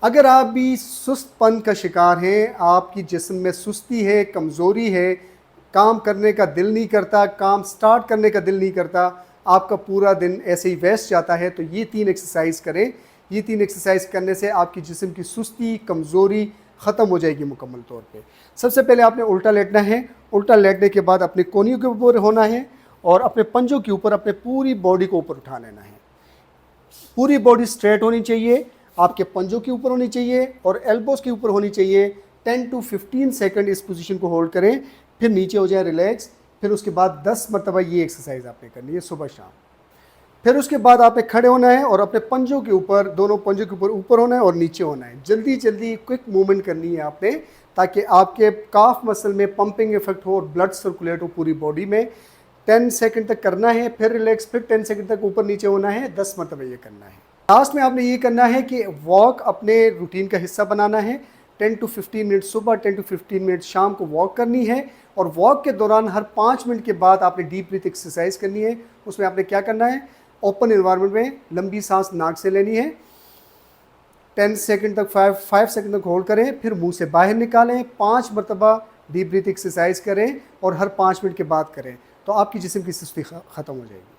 अगर आप भी सुस्तपन का शिकार हैं, आपकी जिस्म में सुस्ती है, कमज़ोरी है, काम करने का दिल नहीं करता, काम स्टार्ट करने का दिल नहीं करता, आपका पूरा दिन ऐसे ही वेस्ट जाता है, तो ये 3 एक्सरसाइज करें। ये 3 एक्सरसाइज करने से आपकी जिस्म की सुस्ती, कमज़ोरी ख़त्म हो जाएगी मुकम्मल तौर पे। सबसे पहले आपने उल्टा लेटना है। उल्टा लेटने के बाद अपने कोहनियों के ऊपर होना है और अपने पंजों के ऊपर अपने पूरी बॉडी को ऊपर उठा लेना है। पूरी बॉडी स्ट्रेट होनी चाहिए, आपके पंजों के ऊपर होनी चाहिए और एल्बोस के ऊपर होनी चाहिए। 10 to 15 सेकंड इस पोजीशन को होल्ड करें, फिर नीचे हो जाए रिलैक्स। फिर उसके बाद 10 मरतबा ये एक्सरसाइज आपने करनी है सुबह शाम। फिर उसके बाद आपने खड़े होना है और अपने पंजों के ऊपर, दोनों पंजों के ऊपर होना है और नीचे होना है। जल्दी जल्दी क्विक मूवमेंट करनी है आपने, ताकि आपके काफ मसल में पंपिंग इफेक्ट हो और ब्लड सर्कुलेट हो पूरी बॉडी में। 10 सेकंड तक करना है, फिर रिलैक्स, फिर 10 सेकंड तक ऊपर नीचे होना है, 10 मरतबा ये करना है। लास्ट में आपने ये करना है कि वॉक अपने रूटीन का हिस्सा बनाना है। 10 to 15 मिनट सुबह, 10 to 15 मिनट शाम को वॉक करनी है और वॉक के दौरान हर 5 मिनट के बाद आपने डीप ब्रीथ एक्सरसाइज करनी है। उसमें आपने क्या करना है, ओपन एनवायरनमेंट में लंबी सांस नाक से लेनी है, 10 सेकंड तक 5 सेकंड तक होल्ड करें, फिर मुंह से बाहर निकालें, 5 मरतबा डीप ब्रीथ एक्सरसाइज करें और हर 5 मिनट के बाद करें, तो आपकी जिस्म की सुस्ती ख़त्म हो जाएगी।